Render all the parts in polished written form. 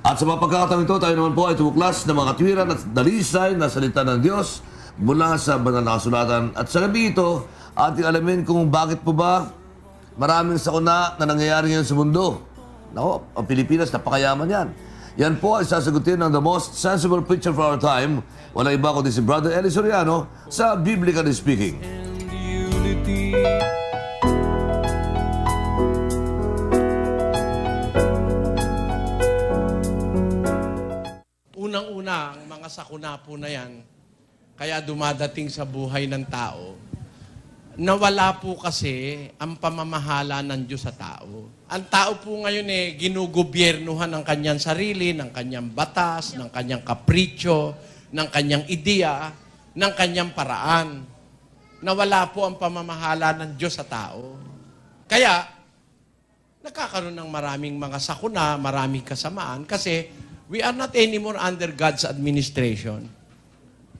At sa mga pagkakataon ito, tayo naman po ay tumuklas ng mga katwiran at dalisay na salita ng Diyos mula sa banal na kasulatan. At sa gabi ito, ating alamin kung bakit po ba maraming sakuna na nangyayari ngayon sa mundo. Nako, ang Pilipinas, napakayaman yan. Yan po ay sasagutin ng the most sensible preacher for our time. Walang iba kundi si Brother Eli Soriano sa Biblically Speaking. Unang-una, ang mga sakuna po na yan, kaya dumadating sa buhay ng tao, nawala po kasi ang pamamahala ng Diyos sa tao. Ang tao po ngayon ginugobyernuhan ng kanyang sarili, ng kanyang batas, ng kanyang kapritsyo, ng kanyang ideya, ng kanyang paraan. Nawala po ang pamamahala ng Diyos sa tao. Kaya, nagkakaroon ng maraming mga sakuna, maraming kasamaan, kasi we are not anymore under God's administration.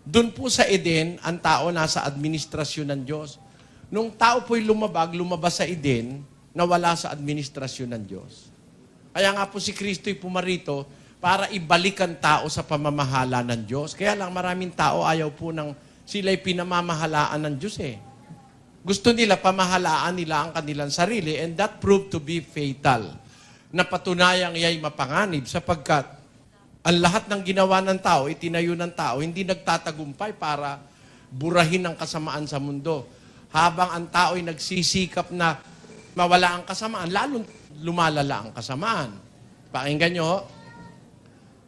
Doon po sa Eden, ang tao nasa administrasyon ng Diyos. Nung tao po'y lumabas sa Eden, nawala sa administrasyon ng Diyos. Kaya nga po si Kristo'y pumarito para ibalik ang tao sa pamamahala ng Diyos. Kaya lang maraming tao ayaw po ng sila'y pinamamahalaan ng Diyos eh. Gusto nila pamahalaan nila ang kanilang sarili and that proved to be fatal. Napatunayang iya'y mapanganib sapagkat ang lahat ng ginawa ng tao, itinayo ng tao, hindi nagtatagumpay para burahin ang kasamaan sa mundo. Habang ang tao ay nagsisikap na mawala ang kasamaan, lalong lumalala ang kasamaan. Pakinggan nyo,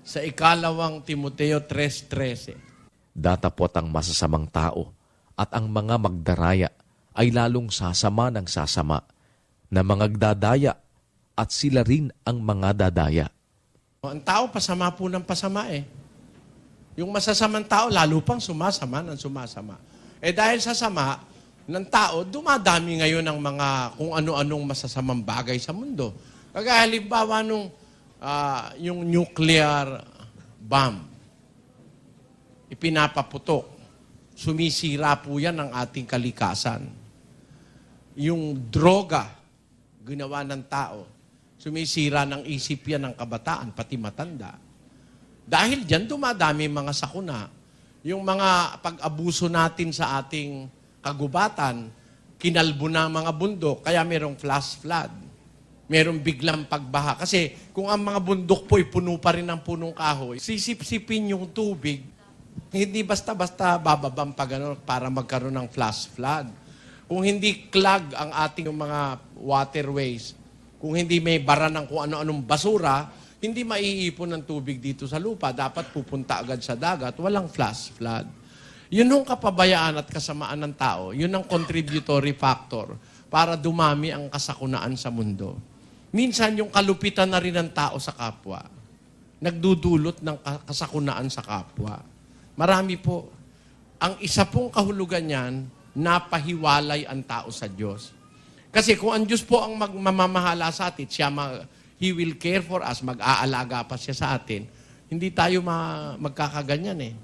sa 2 Timoteo 3:13. Datapot ang masasamang tao at ang mga magdaraya ay lalong sasama ng sasama na mga dadaya at sila rin ang mga dadaya. Ang tao, pasama po ng pasama eh. Yung masasamang tao, lalo pang sumasama ng sumasama. Dahil sa sama ng tao, dumadami ngayon ang mga kung ano-anong masasamang bagay sa mundo. Kagaya halimbawa nung yung nuclear bomb, ipinapaputok. Sumisira po yan ang ating kalikasan. Yung droga, ginawa ng tao, sumisira ng isip yan ng kabataan, pati matanda. Dahil dyan, dumadami mga sakuna. Yung mga pag-abuso natin sa ating kagubatan, kinalbo na mga bundok, kaya merong flash flood. Merong biglang pagbaha. Kasi kung ang mga bundok po'y puno pa rin ng punong kahoy, sisip-sipin yung tubig, hindi basta-basta bababang pa gano'n para magkaroon ng flash flood. Kung hindi clog ang ating mga waterways, kung hindi may bara ng kung ano-anong basura, hindi maiipon ng tubig dito sa lupa. Dapat pupunta agad sa dagat. Walang flash flood. Yun ang kapabayaan at kasamaan ng tao. Yun ang contributory factor para dumami ang kasakunaan sa mundo. Minsan, yung kalupitan na rin ng tao sa kapwa, nagdudulot ng kasakunaan sa kapwa. Marami po. Ang isa pong kahulugan niyan, napahiwalay ang tao sa Diyos. Kasi kung ang Diyos po ang mamamahala sa atin, He will care for us, mag-aalaga pa siya sa atin, hindi tayo magkakaganyan eh.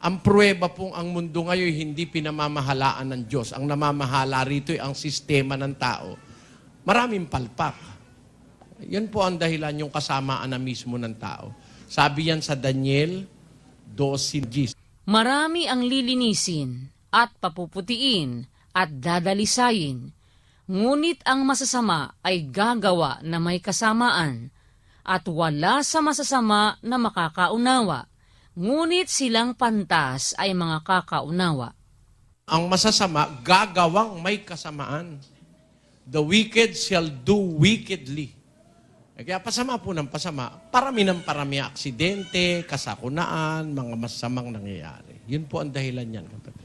Ang pruweba pong ang mundo ngayon hindi pinamamahalaan ng Diyos. Ang namamahala rito ay ang sistema ng tao. Maraming palpak. Yan po ang dahilan yung kasamaan na mismo ng tao. Sabi yan sa Daniel 12:10. Marami ang lilinisin at papuputiin at dadalisayin. Ngunit ang masasama ay gagawa na may kasamaan, at wala sa masasama na makakaunawa, ngunit silang pantas ay mga kakaunawa. Ang masasama, gagawang may kasamaan. The wicked shall do wickedly. Kaya pasama po ng pasama, parami ng parami aksidente, kasakunaan, mga masamang nangyayari. Yun po ang dahilan yan, kapatid.